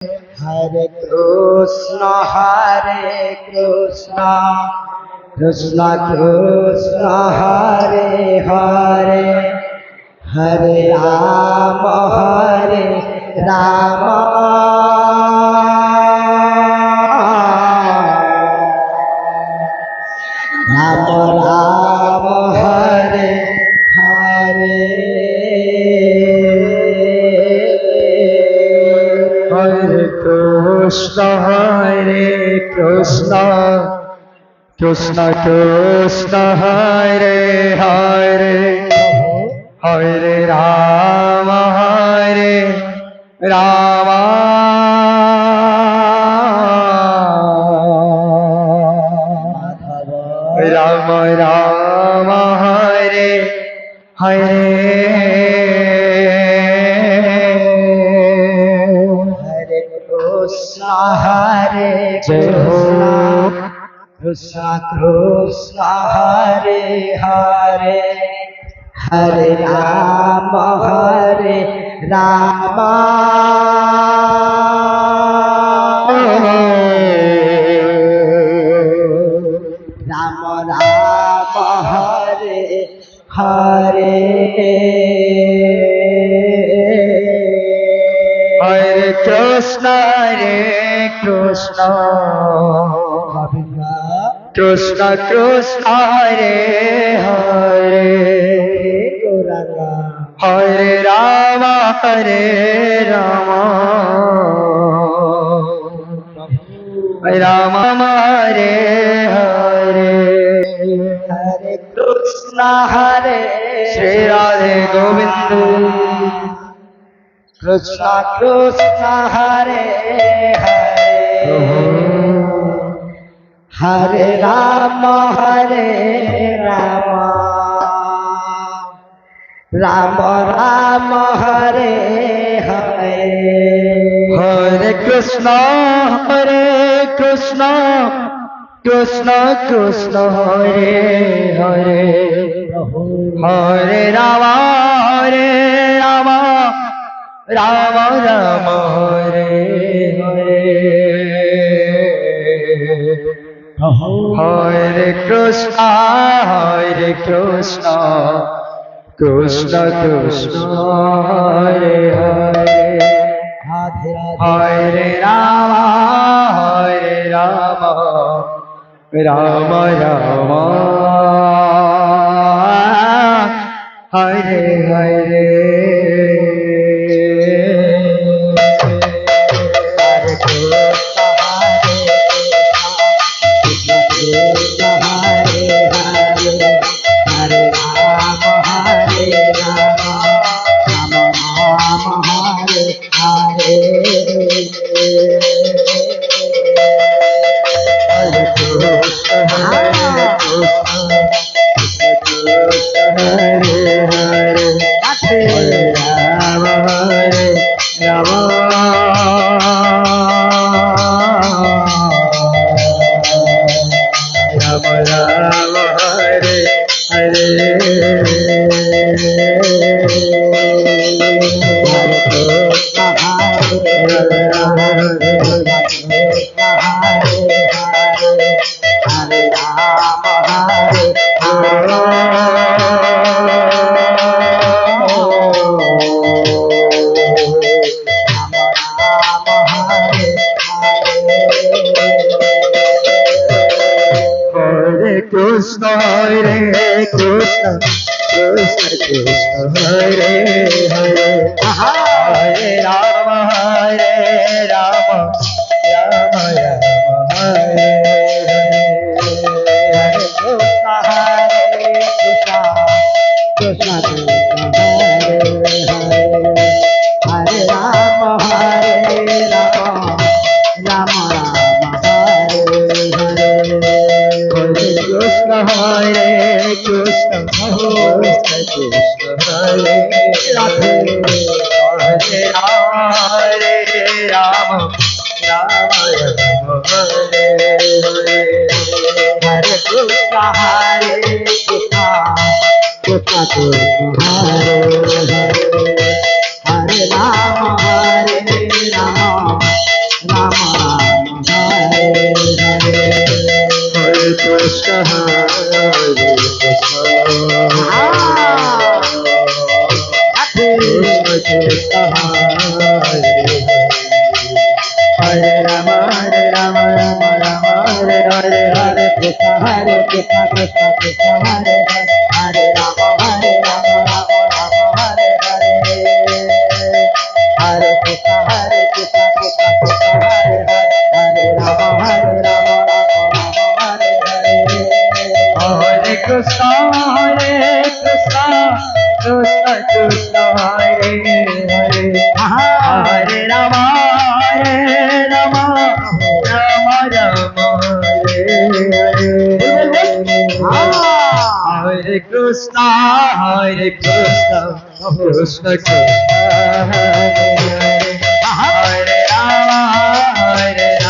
Hare Krishna, Krishna Krishna, Hare Hare, Hare Rama, Rama Rama, Hare Hare. Hare Krishna, Krishna Krishna, Hare Hare, Hare Rama, Rama Rama, Hare Hare. Hare Krishna, Krishna Krishna, Hare Hare, Hare Rama, Rama Rama, Hare Hare. Hare Krishna, Krishna Krishna, Hare Hare, Hare Rama, Rama Hare Hare. Hare Krishna, Hare Shri Radhe Govind, Krishna Krishna, Hare Hare, Hare Rama, Rama Rama, Hare Hare. Hare Krishna, Krishna Krishna, Hare Hare, Hare Rama, Rama Rama, Hare Hare. Hare Krishna, Krishna Krishna, Hare Hare, Hare Rama, Rama Rama, Hare Hare. Krishna, Krishna Krishna, Hare Hare, Hare Rama, Rama Hare Hare. Krishna Krishna, Hare Rama, Rama Rama, Hare Hare. Krishna, Krishna Hare Radhe, Hare Rama, Rama Hare Hare. Hare Krishna, Krishna Krishna, Hare Hare, Hare Rama, Rama Krishna Krishna Krishna Hare Hare Hare Rama Rama Rama Hare Hare Hare Krishna Krishna Krishna Hare Hare Hare Rama Rama Hare Hare Hare Krishna Krishna Krishna Hare Hare Hare Rama Rama Rama Hare Hare Hare Krishna Krishna Krishna Hare Hare Hare Rama Rama Hare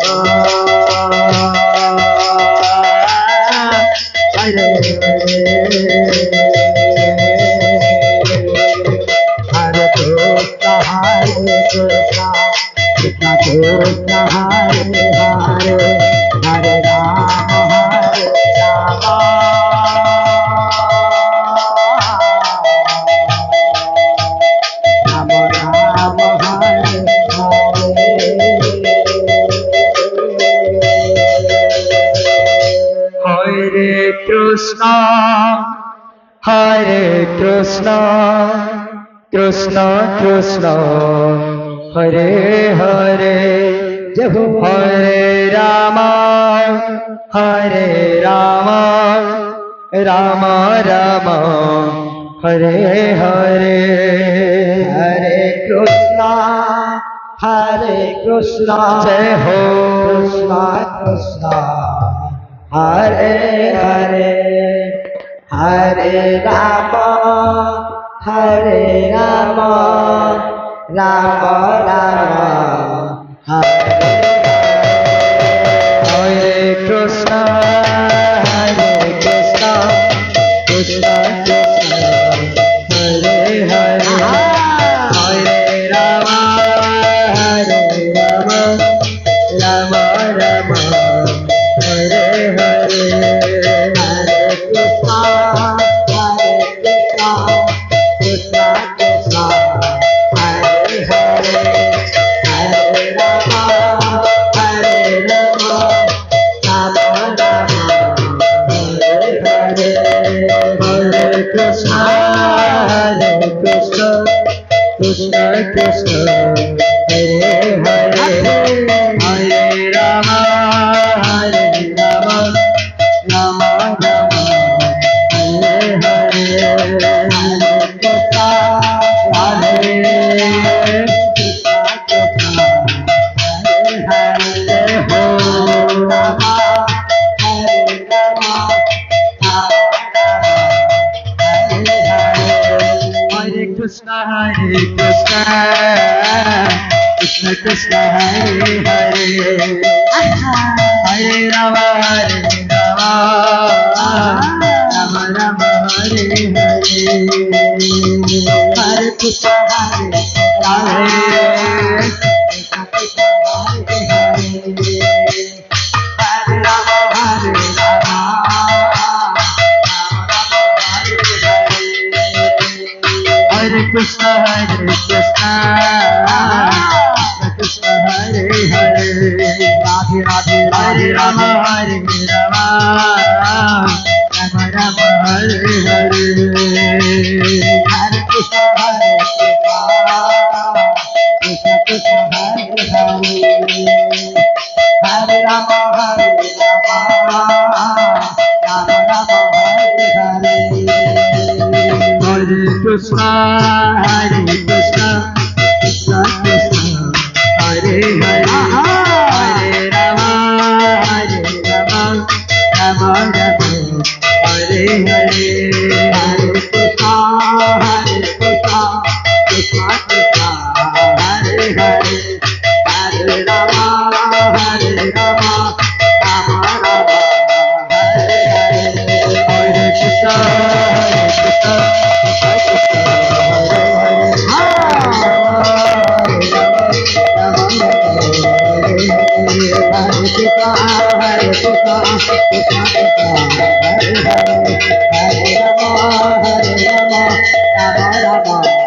Hare Krishna Krishna Krishna Hare Hare Hare Rama Rama Rama Hare Hare Krishna Krishna Krishna Hare Hare जय हो Hare Rama Rama Rama Hare Hare Hare Krishna Jai Ho Krishna Krishna Hare Hare Hare Rama Rama Rama Hare Hare Krishna Krishna Krishna Hare Hare Hare Rama Rama Rama Hare Hare Hare Krishna Krishna Krishna Hare Hare Hare Rama Rama Rama Hare Hare Hare Krishna Krishna Krishna Hare Hare Hare Rama Rama Rama Hare Hare Krishna Krishna Krishna Hare Hare Hare Rama Rama Rama Hare Hare Hare Krishna Hare Hare Krishna Krishna Krishna Hare Hare Radhe Radhe Hare Rama Rama Rama Hare Hare Hare Krishna Krishna Krishna Hare Hare Hare Rama Rama Rama Hare Hare Hare Krishna Krishna Krishna Hare Hare Hare Rama Rama Rama Hare Hare Hare Krishna Krishna Krishna Hare Hare Hare Rama Rama Rama Hare Hare Hare Krishna Krishna Hare Rama Rama